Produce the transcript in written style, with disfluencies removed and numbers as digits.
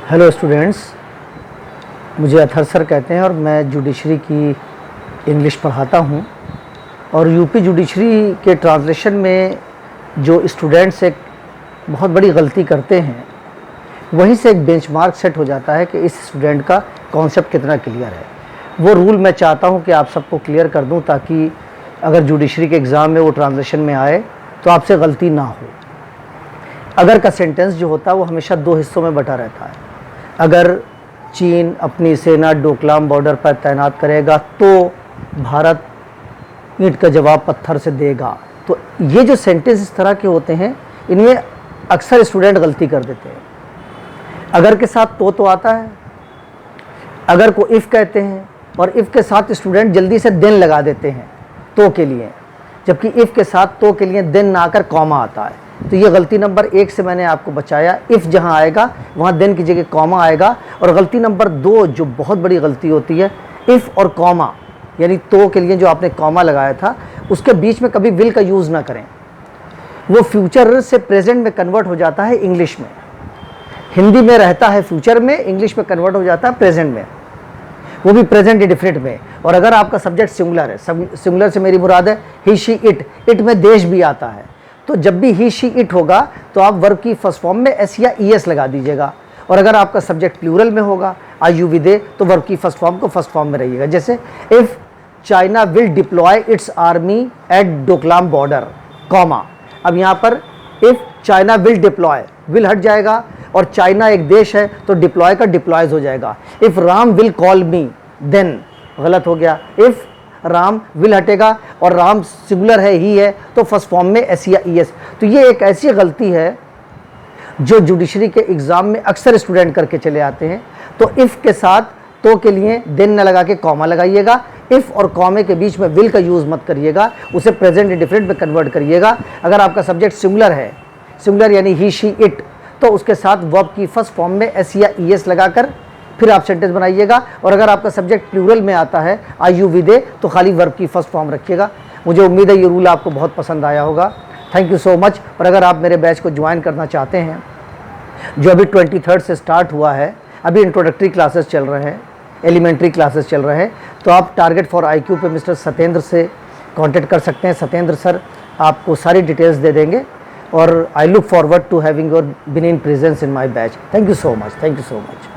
Hello students, मुझे Athar sir कहते हैं और मैं जुडिशरी की इंग्लिश पढ़ाता हूं। और यूपी जुडिशरी के ट्रांसलेशन में जो स्टूडेंट्स एक बहुत बड़ी गलती करते हैं, वहीं से एक बेंचमार्क सेट हो जाता है कि इस स्टूडेंट का कॉन्सेप्ट कितना क्लियर है। वो रूल मैं चाहता हूं कि आप सबको क्लियर कर दूं, ताकि अगर जुडिशरी के एग्ज़ाम में वो ट्रांसलेशन में आए तो आपसे गलती ना हो। अगर का सेंटेंस जो होता है वो हमेशा दो हिस्सों में बटा रहता है। अगर चीन अपनी सेना डोकलाम बॉर्डर पर तैनात करेगा तो भारत ईंट का जवाब पत्थर से देगा। तो ये जो सेंटेंस इस तरह के होते हैं, इनमें अक्सर स्टूडेंट गलती कर देते हैं। अगर के साथ तो आता है, अगर को इफ़ कहते हैं, और इफ़ के साथ स्टूडेंट जल्दी से देन लगा देते हैं तो के लिए, जबकि इफ़ के साथ तो के लिए देन ना आकर कॉमा आता है। तो ये गलती नंबर 1 से मैंने आपको बचाया। इफ़ जहाँ आएगा वहाँ देन की जगह कॉमा आएगा। और गलती नंबर 2 जो बहुत बड़ी गलती होती है, इफ़ और कॉमा यानी तो के लिए जो आपने कॉमा लगाया था उसके बीच में कभी विल का यूज़ ना करें। वो फ्यूचर से प्रेजेंट में कन्वर्ट हो जाता है इंग्लिश में। हिंदी में रहता है फ्यूचर में, इंग्लिश में कन्वर्ट हो जाता है प्रेजेंट में, वो भी प्रेजेंट इंडेफिनिट में। और अगर आपका सब्जेक्ट सिंगुलर है, सिंगुलर से मेरी मुराद है ही शी इट, इट में देश भी आता है, तो जब भी ही शी इट होगा तो आप वर्ब की फर्स्ट फॉर्म में एस या ई एस लगा दीजिएगा। और अगर आपका सब्जेक्ट प्लूरल में होगा आई यू वी दे, तो वर्ब की फर्स्ट फॉर्म को फर्स्ट फॉर्म में रहिएगा। जैसे if China will deploy it's army at Doklam border, comma. अब यहाँ पर if China will deploy, will हट जाएगा और चाइना एक देश है तो डिप्लॉय का डिप्लॉयज हो जाएगा। If Ram will call me then, गलत हो गया। इफ़ राम विल हटेगा और राम सिंगुलर है, ही है, तो फर्स्ट फॉर्म में एस या ई एस। तो ये एक ऐसी गलती है जो जुडिशरी के एग्ज़ाम में अक्सर स्टूडेंट करके चले आते हैं। तो इफ़ के साथ तो के लिए देन न लगा के कॉमा लगाइएगा। इफ़ और कॉमे के बीच में विल का यूज़ मत करिएगा, उसे प्रेजेंट इंडेफिनिट में कन्वर्ट करिएगा। अगर आपका सब्जेक्ट सिंगुलर है, सिंगुलर यानी ही शी इट, तो उसके साथ वर्ब की फर्स्ट फॉर्म में एस या ई एस लगाकर फिर आप सेंटेंस बनाइएगा। और अगर आपका सब्जेक्ट प्लूरल में आता है आई यू वी दे, तो खाली वर्ब की फर्स्ट फॉर्म रखिएगा। मुझे उम्मीद है ये रूल आपको बहुत पसंद आया होगा। Thank you so much. और अगर आप मेरे बैच को ज्वाइन करना चाहते हैं, जो अभी 23 से स्टार्ट हुआ है, अभी इंट्रोडक्टरी क्लासेस चल रहे हैं, एलिमेंट्री क्लासेस चल रहे हैं, तो आप टारगेट फॉर IQ पे मिस्टर सत्येंद्र से कॉन्टेक्ट कर सकते हैं। सत्येंद्र सर आपको सारी डिटेल्स दे देंगे। और I look forward to having your benign presence in my batch. Thank you so much. Thank you so much.